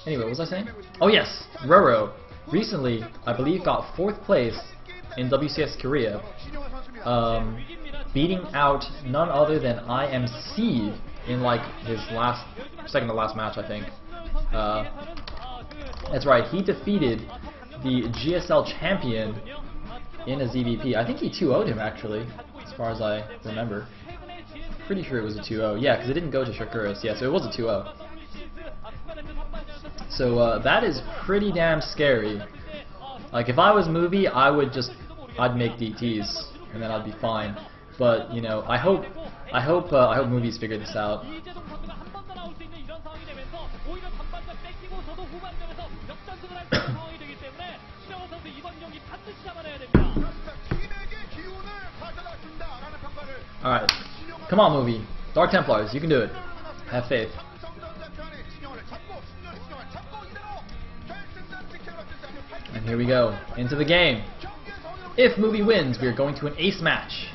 Anyway, what was I saying? Oh yes, RorO recently, I believe, got 4th place in WCS Korea, beating out none other than IMC in like his second to last match, I think. That's right, he defeated the GSL champion in a ZVP. I think he 2-0'd him actually, as far as I remember. Pretty sure it was a 2-0. Yeah, because it didn't go to Shakuros. Yeah, so it was a 2-0. So that is pretty damn scary. Like if I was Movie, I'd make DTs and then I'd be fine. But you know, I hope Movies figure this out. Alright. Come on, Movie. Dark Templars, you can do it. Have faith. And here we go. Into the game. If Movie wins, we are going to an ace match.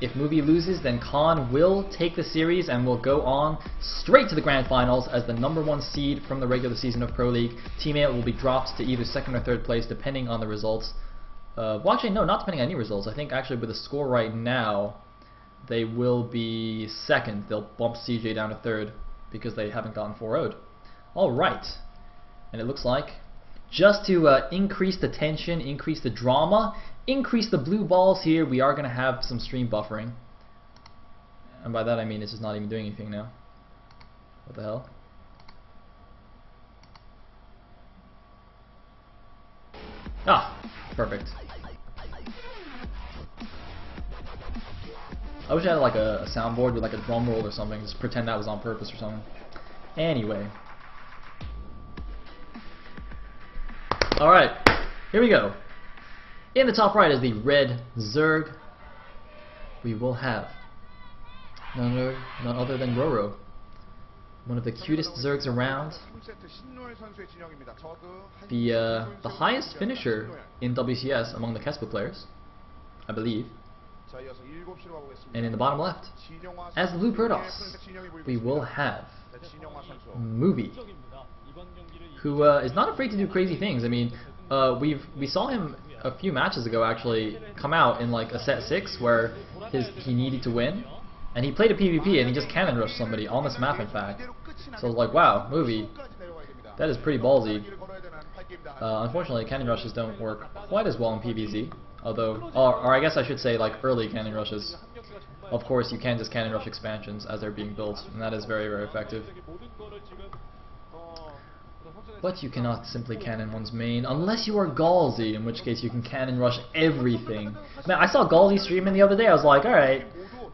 If Movie loses, then Khan will take the series and will go on straight to the grand finals as the #1 seed from the regular season of Pro League. Teammate will be dropped to either 2nd or 3rd place depending on the results. Well, actually, no, not depending on any results. I think actually with the score right now, they will be 2nd. They'll bump CJ down to 3rd because they haven't gotten 4-0'd. Alright. And it looks like, just to increase the tension, increase the drama, increase the blue balls here, we are going to have some stream buffering. And by that I mean it's just not even doing anything now. What the hell? Ah, perfect. I wish I had like a soundboard with like a drum roll or something, just pretend that was on purpose or something. Anyway. Alright, here we go. In the top right is the red Zerg. We will have none other than RorO. One of the cutest Zergs around. The highest finisher in WCS among the Kespa players, I believe. And in the bottom left, as the Blue Protoss, we will have Movie, who is not afraid to do crazy things. I mean, we saw him a few matches ago actually come out in like a set 6 where he needed to win, and he played a PvP and he just cannon rushed somebody on this map, in fact. So I was like, wow, Movie, that is pretty ballsy. Unfortunately, cannon rushes don't work quite as well in PvZ, although, or I guess I should say like early cannon rushes. Of course, you can just cannon rush expansions as they're being built, and that is very, very effective. But you cannot simply cannon one's main unless you are Galsy, in which case you can cannon rush everything. Man, I saw Galsy streaming the other day. I was like, alright,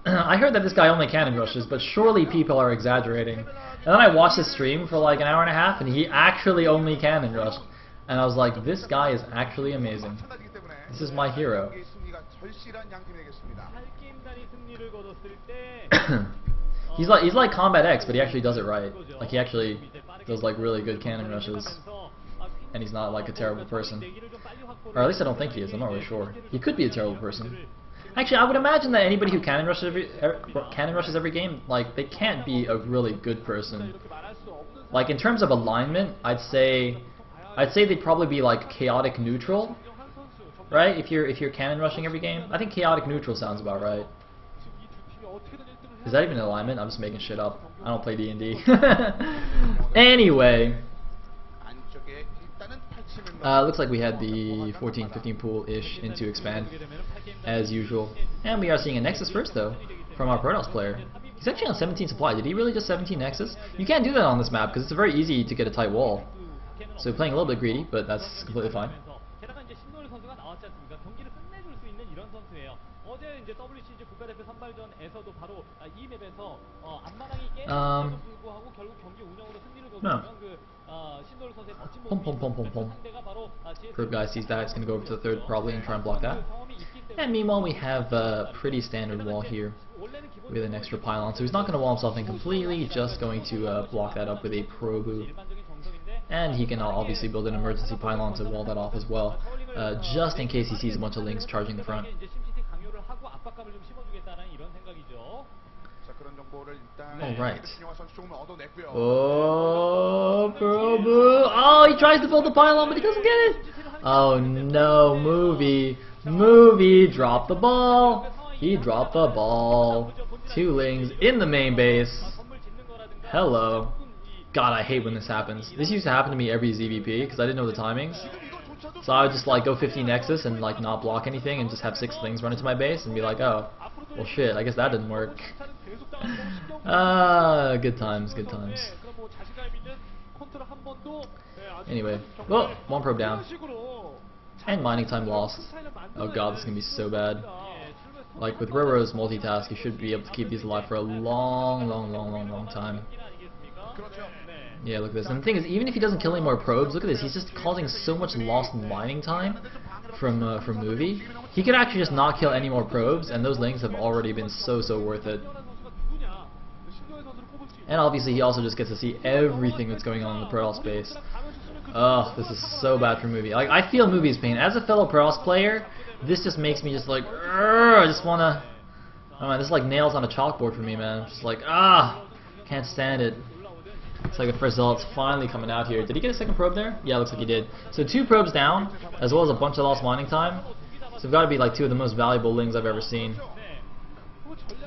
I heard that this guy only cannon rushes, but surely people are exaggerating. And then I watched his stream for like an hour and a half, and he actually only cannon rushed. And I was like, this guy is actually amazing. This is my hero. He's like Combat X, but he actually does it right. Like he actually does like really good cannon rushes, and he's not like a terrible person. Or at least I don't think he is. I'm not really sure. He could be a terrible person. Actually, I would imagine that anybody who cannon rushes every game, like they can't be a really good person. Like in terms of alignment, I'd say they'd probably be like chaotic neutral, right? If you're cannon rushing every game, I think chaotic neutral sounds about right. Is that even an alignment? I'm just making shit up. I don't play D&D. Anyway, looks like we had the 14-15 pool-ish into expand, as usual. And we are seeing a Nexus first, though, from our Protoss player. He's actually on 17 supply. Did he really just 17 Nexus? You can't do that on this map, because it's very easy to get a tight wall. So playing a little bit greedy, but that's completely fine. No. Pom. Third guy sees that, he's going to go over to the third probably and try and block that. And meanwhile we have a pretty standard wall here with an extra pylon, so he's not going to wall himself in completely, just going to block that up with a Probu. And he can obviously build an emergency pylon to wall that off as well, just in case he sees a bunch of links charging the front. Alright. Oh, oh, he tries to build the pylon, but he doesn't get it! Oh no, Movie dropped the ball! He dropped the ball. Two lings in the main base. Hello. God, I hate when this happens. This used to happen to me every ZVP, because I didn't know the timings. So I would just like go 15 Nexus and like not block anything and just have 6 lings run into my base and be like, oh, well shit, I guess that didn't work. Good times, good times. Anyway, well, 1 probe down. And mining time lost. Oh god, this is gonna be so bad. Like with RorO's multitask, you should be able to keep these alive for a long time. Yeah, look at this. And the thing is, even if he doesn't kill any more probes, look at this. He's just causing so much lost mining time from Movie. He could actually just not kill any more probes, and those lings have already been so worth it. And obviously, he also just gets to see everything that's going on in the Protoss space. Ugh, this is so bad for Movie. Like, I feel Movie's pain. As a fellow Protoss player, this just makes me just like, I just wanna. Oh man, this is like nails on a chalkboard for me, man. Just like, can't stand it. It's like the first zealot's finally coming out here. Did he get a second probe there? Yeah, looks like he did. So 2 probes down, as well as a bunch of lost mining time. So it's got to be like 2 of the most valuable lings I've ever seen.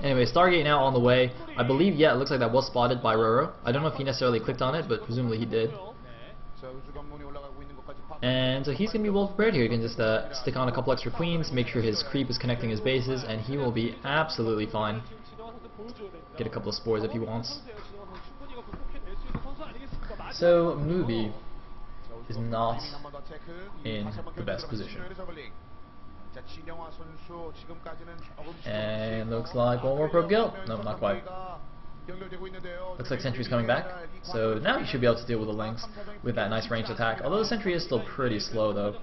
Anyway, Stargate now on the way. I believe, yeah, it looks like that was spotted by RorO. I don't know if he necessarily clicked on it, but presumably he did. And so he's going to be well prepared here. He can just stick on a couple extra queens, make sure his creep is connecting his bases, and he will be absolutely fine. Get a couple of spores if he wants. So, Movie is not in the best position. And looks like 1 more probe guild. No, not quite. Looks like Sentry's coming back. So now he should be able to deal with the lings with that nice ranged attack. Although the Sentry is still pretty slow though.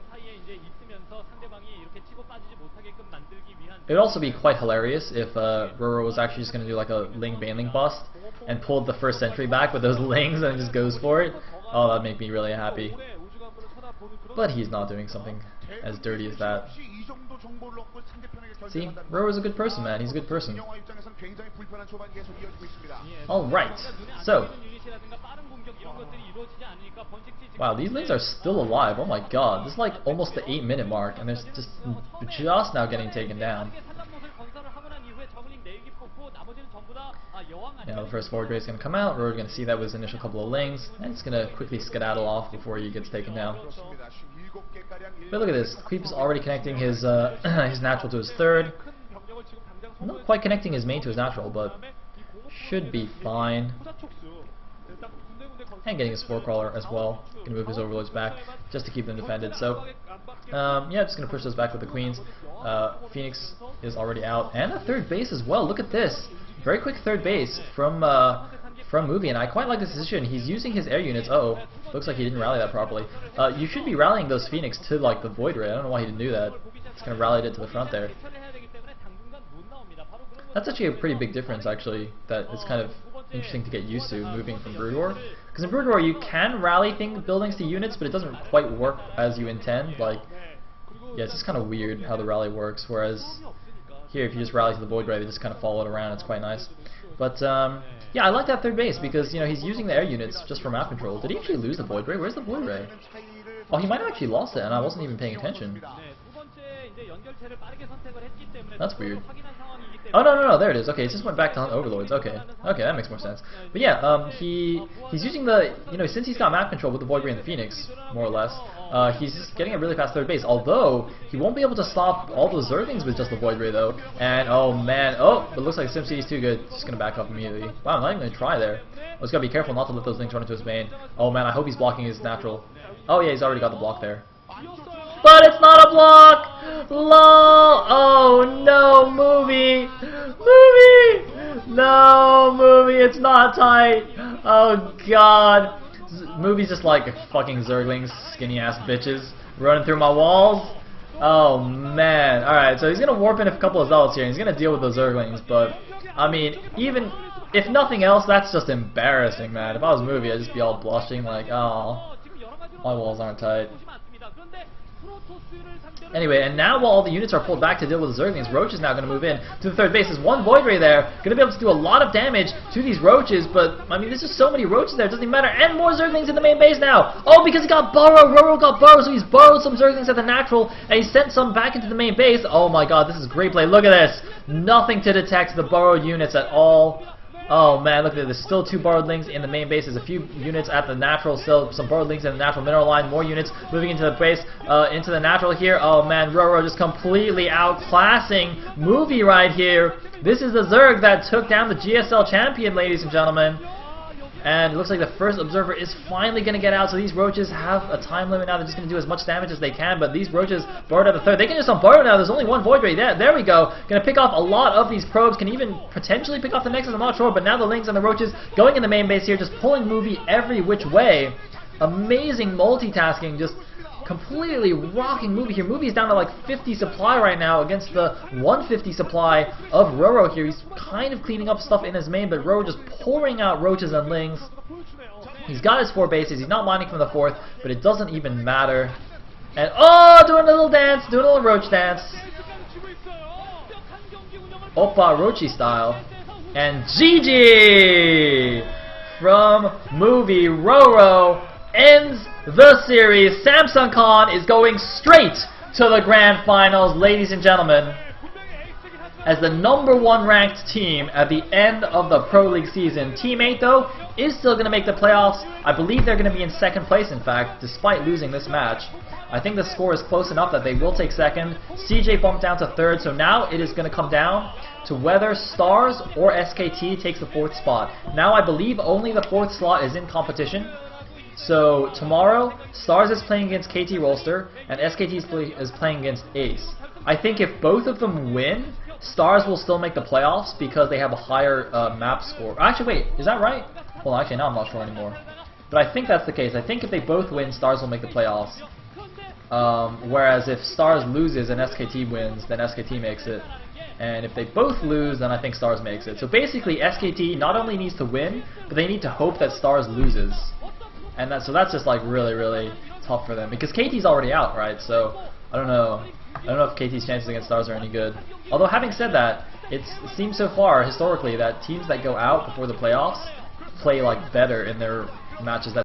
It would also be quite hilarious if RorO was actually just going to do like a Ling Baneling bust and pulled the first Sentry back with those lings and just goes for it. Oh, that'd make me really happy. But he's not doing something as dirty as that. See, RorO's a good person, man. He's a good person. Alright, so. Wow, these lings are still alive. Oh my god. This is like almost the 8-minute mark, and they're just now getting taken down. Now the first forward grade is going to come out. RorO's going to see that with his initial couple of lings, and it's going to quickly skedaddle off before he gets taken down. But look at this. Creep is already connecting his his natural to his 3rd. Not quite connecting his main to his natural, but should be fine. And getting a Spore Crawler as well. Gonna move his Overlords back just to keep them defended. So yeah, just gonna push those back with the Queens. Phoenix is already out, and a 3rd base as well. Look at this. Very quick 3rd base from Movie, and I quite like this decision. He's using his air units. Looks like he didn't rally that properly. You should be rallying those Phoenix to like the Void Ray. I don't know why he didn't do that. It's gonna rally it to the front there. That's actually a pretty big difference, actually. That it's kind of interesting to get used to moving from Brood War. Because in Brood War you can rally buildings to units, but it doesn't quite work as you intend. Like, yeah, it's just kind of weird how the rally works. Whereas here, if you just rally to the Void Ray, they just kind of follow it around. It's quite nice. But yeah, I like that 3rd base because, you know, he's using the air units just for map control. Did he actually lose the Void Ray? Where's the Void Ray? Oh, he might have actually lost it, and I wasn't even paying attention. That's weird. Oh no, there it is. Okay, it just went back to hunt Overlords. Okay, that makes more sense. But yeah, he's using the, you know, since he's got map control with the Void Ray and the Phoenix, more or less. He's just getting a really fast 3rd base. Although he won't be able to stop all those Zerglings with just the Void Ray though. And oh man, it looks like SimCity's too good. Just gonna back up immediately. Wow, I'm not even gonna try there. I just gotta be careful not to let those things run into his main. Oh man, I hope he's blocking his natural. Oh yeah, he's already got the block there. But it's not a block! LOL! Oh no, Movie! No, Movie, it's not tight! Oh god! Movie's just like fucking Zerglings, skinny ass bitches, running through my walls. Oh man. Alright, so he's gonna warp in a couple of Zealots here, and he's gonna deal with those Zerglings, but I mean, even if nothing else, that's just embarrassing, man. If I was Movie, I'd just be all blushing like, oh, my walls aren't tight. Anyway, and now while all the units are pulled back to deal with the Zerglings, Roach is now going to move in to the third base. There's one Void Ray there, going to be able to do a lot of damage to these Roaches, but, I mean, there's just so many Roaches there, it doesn't even matter. And more Zerglings in the main base now! Oh, because he got Burrow! RorO got Burrow, so he's borrowed some Zerglings at the natural, and he sent some back into the main base. Oh my god, this is great play. Look at this! Nothing to detect the borrowed units at all. Oh man, look at this. There's still 2 borrowed links in the main base. There's a few units at the natural, still some borrowed links in the natural mineral line. More units moving into the base, into the natural here. Oh man, RorO just completely outclassing Movie right here. This is the Zerg that took down the GSL champion, ladies and gentlemen. And it looks like the first observer is finally going to get out, so these Roaches have a time limit now. They're just going to do as much damage as they can, but these Roaches borrowed at the third. They can just unborrow now. There's only one Void Ray. There we go. Going to pick off a lot of these probes. Can even potentially pick off the Nexus, I'm not sure, but now the Lynx and the Roaches going in the main base here, just pulling Movie every which way. Amazing multitasking, just completely rocking Movie here. Movie is down to like 50 supply right now against the 150 supply of RorO here. He's kind of cleaning up stuff in his main, but RorO just pouring out Roaches and Lings. He's got his 4 bases. He's not mining from the 4th, but it doesn't even matter. And oh, doing a little dance, doing a little Roach dance. Oppa Roachy style. And GG from Movie. RorO ends the series. Samsung Khan is going straight to the grand finals, ladies and gentlemen, as the #1 ranked team at the end of the Pro League season. Team 8, though, is still going to make the playoffs. I believe they're going to be in 2nd place, in fact, despite losing this match. I think the score is close enough that they will take 2nd. CJ bumped down to 3rd, so now it is going to come down to whether Stars or SKT takes the 4th spot. Now I believe only the 4th slot is in competition. So tomorrow, Stars is playing against KT Rolster, and SKT is playing against Ace. I think if both of them win, Stars will still make the playoffs because they have a higher map score. Actually, wait, is that right? Well, actually, now I'm not sure anymore. But I think that's the case. I think if they both win, Stars will make the playoffs. Whereas if Stars loses and SKT wins, then SKT makes it. And if they both lose, then I think Stars makes it. So basically, SKT not only needs to win, but they need to hope that Stars loses. And so that's just like really, really tough for them because KT's already out, right? So I don't know if KT's chances against Stars are any good. Although having said that, it seems so far historically that teams that go out before the playoffs play like better in their matches that